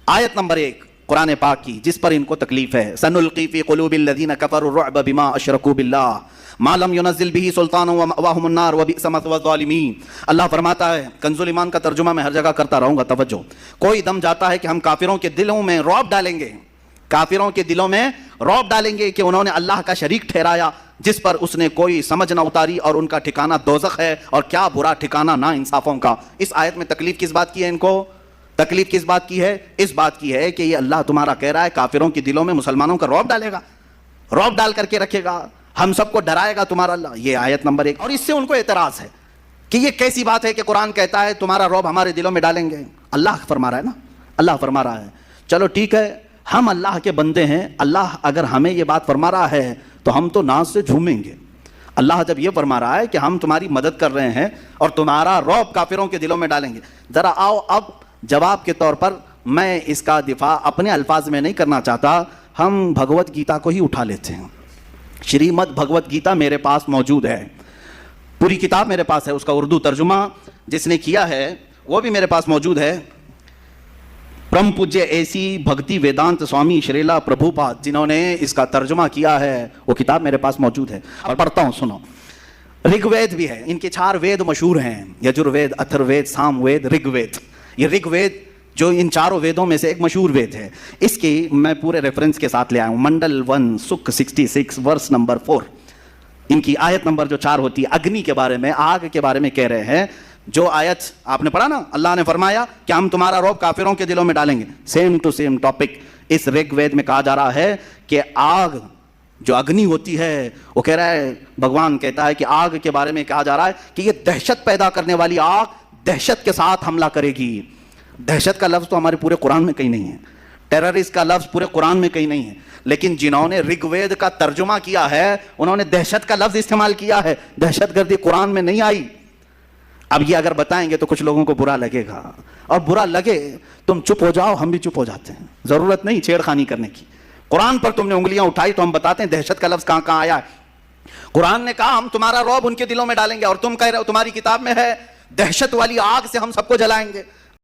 آیت نمبر 1 قرآن پاک کی جس پر ان کو تکلیف ہے، سنلقی فی قلوب الذین کفروا الرعب بما اشرکوا باللہ ما لم ينزل به سلطانا ومأواهم النار وبئس مثوى الظالمین۔ اللہ فرماتا ہے، کنز ایمان کا ترجمہ میں ہر جگہ کرتا رہوں گا، توجہ، کوئی دم جاتا ہے کہ ہم کافروں کے دلوں میں رعب ڈالیں گے، کافروں کے دلوں میں رعب ڈالیں گے کہ انہوں نے اللہ کا شریک ٹھہرایا جس پر اس نے کوئی سمجھ نہ اتاری، اور ان کا ٹھکانہ دوزخ ہے، اور کیا برا ٹھکانہ نا انصافوں کا۔ اس آیت میں تکلیف کس بات کی ہے ان کو؟ تکلیف کس بات کی ہے؟ اس بات کی ہے کہ یہ اللہ تمہارا کہہ رہا ہے کافروں کے دلوں میں مسلمانوں کا رعب ڈالے گا، رعب ڈال کر کے رکھے گا، ہم سب کو ڈرائے گا تمہارا اللہ۔ یہ آیت نمبر 1، اور اس سے ان کو اعتراض ہے کہ یہ کیسی بات ہے کہ قرآن کہتا ہے تمہارا رعب ہمارے دلوں میں ڈالیں گے۔ اللہ فرما رہا ہے نا، اللہ فرما رہا ہے، چلو ٹھیک ہے، ہم اللہ کے بندے ہیں، اللہ اگر ہمیں یہ بات فرما رہا ہے تو ہم تو ناز سے جھومیں گے۔ اللہ جب یہ فرما رہا ہے کہ ہم تمہاری مدد کر رہے ہیں اور تمہارا رعب کافروں کے دلوں میں ڈالیں گے، ذرا آؤ اب جواب کے طور پر، میں اس کا دفاع اپنے الفاظ میں نہیں کرنا چاہتا، ہم بھگوت گیتا کو ہی اٹھا لیتے ہیں۔ شریمد بھگوت گیتا میرے پاس موجود ہے، پوری کتاب میرے پاس ہے، اس کا اردو ترجمہ جس نے کیا ہے وہ بھی میرے پاس موجود ہے، پرم پوجیہ ایسی بھکتی ویدانت سوامی شریلا پربھو پاد، جنہوں نے اس کا ترجمہ کیا ہے، وہ کتاب میرے پاس موجود ہے۔ اب پڑھتا ہوں، سنو۔ رگ وید بھی ہے، ان کے 4 وید مشہور ہیں، یجر وید، اتھر وید، سام وید، رگ وید۔ یہ رگ وید جو ان 4 ویدوں میں سے ایک مشہور وید ہے، اس کی میں پورے ریفرنس کے ساتھ لے آیا ہوں، منڈل 1 سکھ 66 ورس نمبر 4، ان کی آیت نمبر جو 4 ہوتی ہے، اگنی کے بارے میں، آگ کے بارے میں کہہ رہے ہیں۔ جو آیت آپ نے پڑھا نا، اللہ نے فرمایا کہ ہم تمہارا رعب کافروں کے دلوں میں ڈالیں گے، سیم ٹو سیم ٹاپک اس رگ وید میں کہا جا رہا ہے کہ آگ جو اگنی ہوتی ہے، وہ کہہ رہا ہے، بھگوان کہتا ہے کہ آگ کے بارے میں کہا جا رہا ہے کہ یہ دہشت پیدا کرنے والی آگ دہشت کے ساتھ حملہ کرے گی۔ دہشت کا لفظ تو ہمارے پورے قرآن میں کہیں نہیں ہے، ٹیررسٹ کا لفظ پورے قرآن میں کہیں نہیں ہے، لیکن جنہوں نے رگ وید کا ترجمہ کیا ہے انہوں نے دہشت کا لفظ استعمال کیا ہے۔ دہشت گردی قرآن میں نہیں آئی۔ اب یہ اگر بتائیں گے تو کچھ لوگوں کو برا لگے گا، اور برا لگے تم چپ ہو جاؤ، ہم بھی چپ ہو جاتے ہیں، ضرورت نہیں چھیڑ خانی کرنے کی۔ قرآن پر تم نے انگلیاں اٹھائی تو ہم بتاتے ہیں دہشت کا لفظ کہاں کہاں آیا ہے۔ قرآن نے کہا ہم تمہارا رعب ان کے دلوں میں ڈالیں گے، اور تم کہہ رہے ہو تمہاری کتاب میں ہے دہشت والی آگ سے ہم سب کو جلائیں گے۔